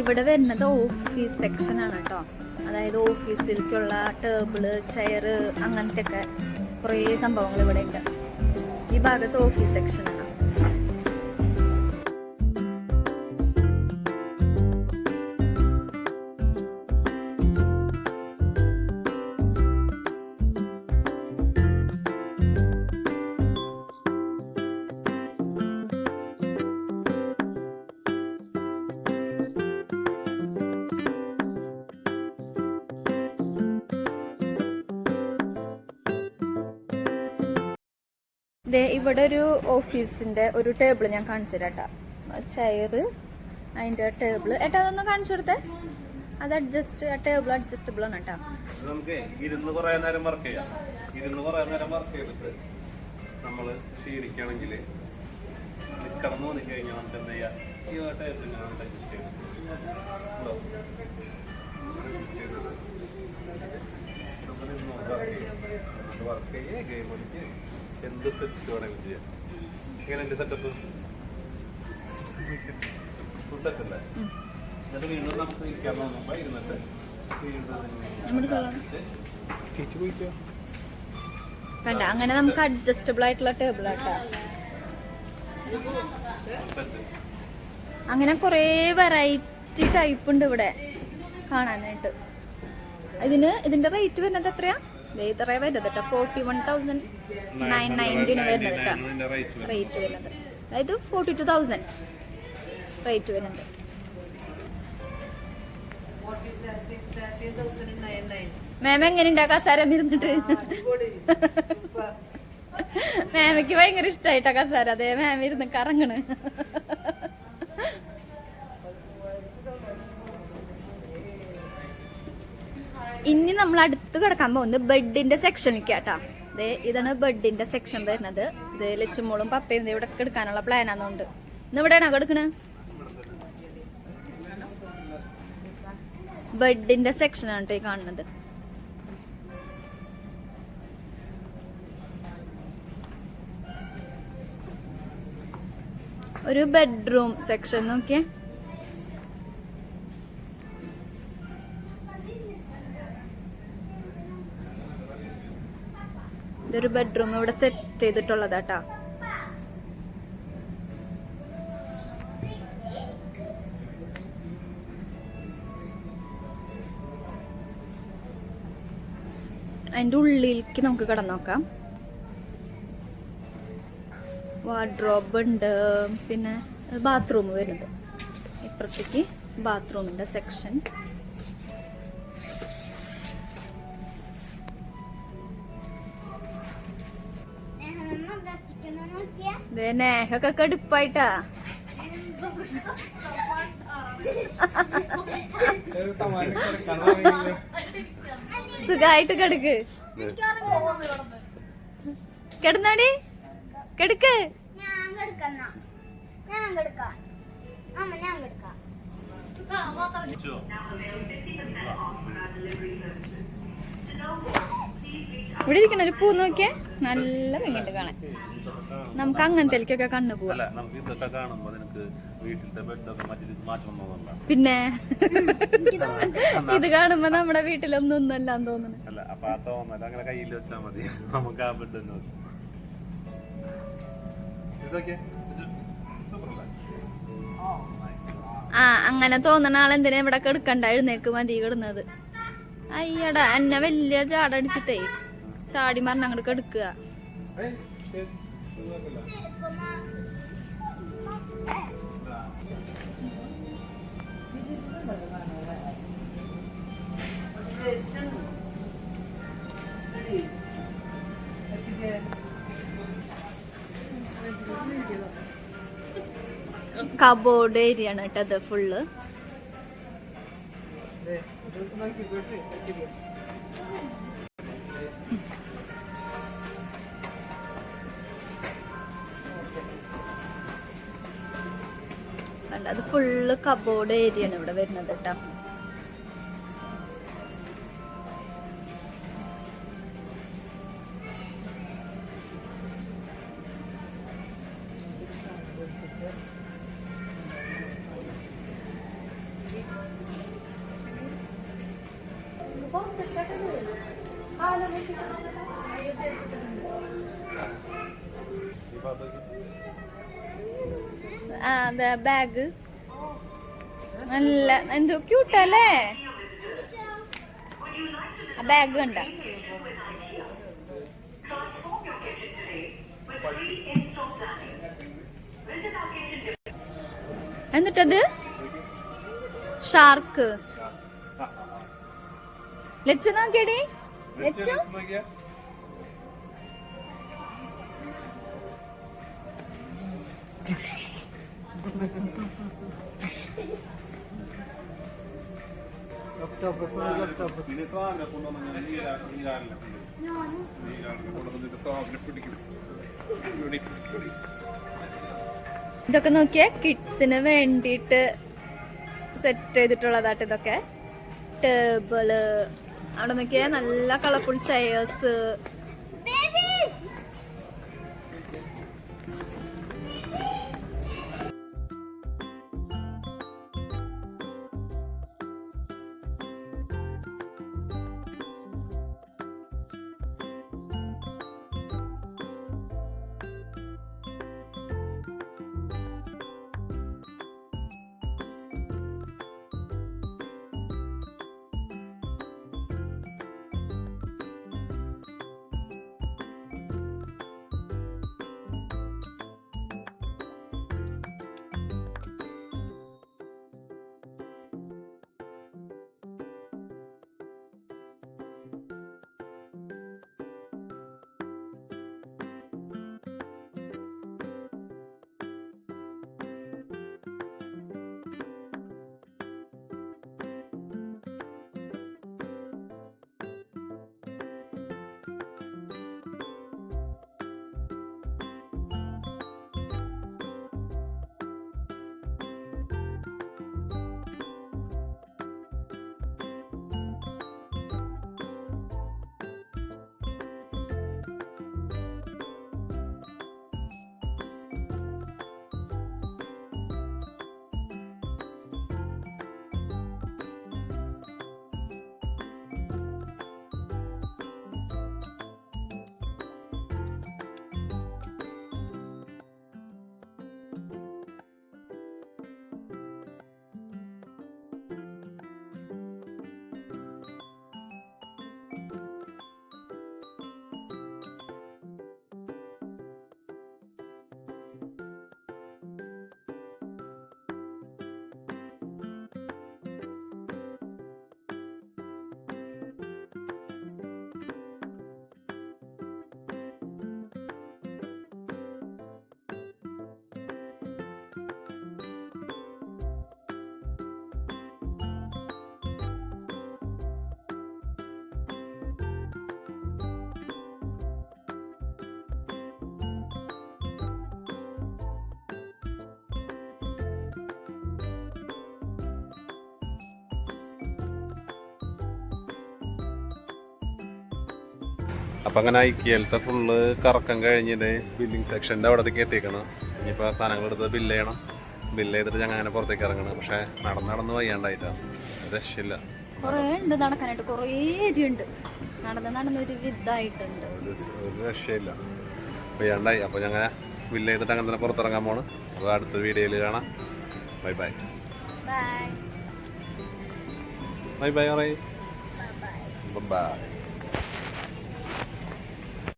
ഇവിടെ വരുന്നത് office section ആണ് കേട്ടോ. അതായത് ഓഫീസിലേക്കുള്ള ടേബിള്, ചെയറ്, അങ്ങനത്തെ ഒക്കെ കുറേ സംഭവങ്ങൾ ഇവിടെ ഉണ്ട്. ഈ ഭാഗത്ത് ഓഫീസ് സെക്ഷൻ ആണ്. ഇവിടെ ഒരു ഓഫീസിന്റെ ഒരു ടേബിൾ ഞാൻ കാണിച്ചു തരാം. ചെയറ്, അതിന്റെ ടേബിൾ ഏട്ടാ അതൊന്ന് കാണിച്ചു കൊടുത്തേ. അത് ടേബിൾ അഡ്ജസ്റ്റബിൾ ആണ് കേട്ടോ. നമുക്ക് ഇരുന്ന് കുറേ നേരം വർക്ക് ചെയ്യാം. ചെയ്തിട്ട് നമ്മള് ക്ഷീണിക്കുകയാണെങ്കിൽ കിടന്നു വന്നു കഴിഞ്ഞാൽ നമുക്ക് എന്താ ചെയ്യാം, ഈ ടേബിൾ അഡ്ജസ്റ്റ് ചെയ്ത് വർക്ക് ചെയ്യുക, ഗെയിം കളിക്കുക, എന്ത് സെറ്റ് വേണമെങ്കിലും ചെയ്യാം. എങ്ങനെയുണ്ട് സെറ്റപ്പ്? ഫുൾ സെറ്റ് അല്ലേ? എന്നിട്ട് വീണ്ടും നമുക്ക് ഇരിക്കാൻ തോന്നുമ്പോൾ ഇരുന്നിട്ട് വേണ്ട, അങ്ങനെ നമുക്ക് അഡ്ജസ്റ്റബിൾ ആയിട്ടുള്ള ടേബിൾ ആട്ടോ. അങ്ങനെ കുറേ വെറൈറ്റി ടൈപ്പ് ഉണ്ട് ഇവിടെ കാണാനായിട്ട്. ഇതിന്റെ റേറ്റ് വരുന്നത് എത്രയാ? ഇത്രേ വരുന്നത് കേട്ടോ. 41,990 വരുന്നത് കേട്ടോ റേറ്റ് വരുന്നത്. അതായത് 42,000 റേറ്റ് വരുന്നുണ്ട്. മാം എങ്ങനെയുണ്ടാ കസാരം ഇരുന്നിട്ട്? മാമയ്ക്ക് ഭയങ്കര ഇഷ്ടായിട്ടാ കസാര. അതെ, മാം ഇരുന്ന് കറങ്ങണ്. ഇനി നമ്മൾ അടുത്ത് കിടക്കാൻ പോകുന്നത് ബെഡിന്റെ സെക്ഷനിലേക്ക് കേട്ടാ. അതെ, ഇതാണ് ബെഡിന്റെ സെക്ഷൻ വരുന്നത്. ഇത് ലച്ചുമോളും പപ്പയും ഇവിടെ കിടക്കാനുള്ള പ്ലാനാന്നുണ്ട്. ഇന്ന് ഇവിടെയാണോ കിടക്കണ്? ബെഡിന്റെ സെക്ഷനാണ് കേട്ടോ ഈ കാണുന്നത്. ഒരു ബെഡ്റൂം സെക്ഷൻ നോക്കിയേ. ഇതൊരു ബെഡ്റൂം ഇവിടെ സെറ്റ് ചെയ്തിട്ടുള്ളതാട്ടാ. അതിന്റെ ഉള്ളിലേക്ക് നമുക്ക് കടന്നു നോക്കാം. വാർഡ്രോബ് ഉണ്ട്, പിന്നെ ബാത്റൂം വരുന്നത്. ഇപ്പുറത്തേക്ക് ബാത്റൂമിന്റെ സെക്ഷൻ. നേഹൊക്കെ കടുപ്പായിട്ടാ. സുഖായിട്ട് കിടക്ക്. കിടന്നാടി, കിടക്ക്. ഇവിടെ ഇരിക്കണ ഒരു പൂ നോക്കിയേ, നല്ല ഭംഗിയുണ്ട് കാണാൻ. നമുക്ക് അങ്ങനത്തേക്കൊക്കെ കണ്ണു പോവാം. പിന്നെ ഇത് കാണുമ്പോ നമ്മുടെ വീട്ടിലൊന്നും ഒന്നല്ലാന്ന് തോന്നുന്നു. ആ, അങ്ങനെ തോന്നണ ആളെന്തിനാ ഇവിടെ കിടക്കണ്ട, എഴുന്നേക്ക് മതി കിടന്നത്. അയ്യടാ, എന്നെ വലിയ ചാടടിച്ചിട്ടേ ചാടി മറിഞ്ഞ അങ്ങോട്ട് കെടുക്കുക. കബോർഡ് ഏരിയ ആണ് കേട്ടോ അത് ഫുള്ള്. അത് ഫുള്ള് കബോർഡ് ഏരിയ ആണ് ഇവിടെ വരുന്നത് കേട്ടോ. അതെ ബാഗ് നല്ല എന്തോ ക്യൂട്ടല്ലേ ബാഗ് കണ്ട എന്നിട്ടത് ഷാർക്ക് ലച്ചു നോക്കിയടി ലച്ചു ഇതൊക്കെ നോക്കിയേ കിഡ്സിന് വേണ്ടിയിട്ട് സെറ്റ് ചെയ്തിട്ടുള്ളതായിട്ട് ഇതൊക്കെ ടേബിള് അവിടെ നോക്കിയേ നല്ല കളർഫുൾ ചെയേഴ്സ് അപ്പം അങ്ങനെ ഐക്യയിലത്തെ ഫുള്ള് കറക്കം കഴിഞ്ഞിട്ട് ബില്ലിംഗ് സെക്ഷൻ്റെ അവിടത്തേക്ക് എത്തിക്കണം. ഇനിയിപ്പോൾ സാധനങ്ങൾ എടുത്ത് ബില്ല് ചെയ്യണം. ബില്ല് ചെയ്തിട്ട് ഞങ്ങൾ അങ്ങനെ പുറത്തേക്ക് ഇറങ്ങണം. പക്ഷേ നടന്ന് വയ്യാണ്ടായിട്ടാണ്, രക്ഷയില്ല. കുറേ ഉണ്ട് നടക്കാനായിട്ട്, കുറേ ഏരിയ ഉണ്ട്. നടന്നൊരു ഇതായിട്ടുണ്ട്, ഒരു രക്ഷയില്ല, വയ്യാണ്ടായി. അപ്പോൾ ഞങ്ങൾ ബില്ല് ചെയ്തിട്ട് അങ്ങനെ തന്നെ പുറത്തിറങ്ങാൻ പോണ്. അപ്പോൾ അടുത്ത വീഡിയോയിൽ കാണാം. Bye bye bye bye bye bye.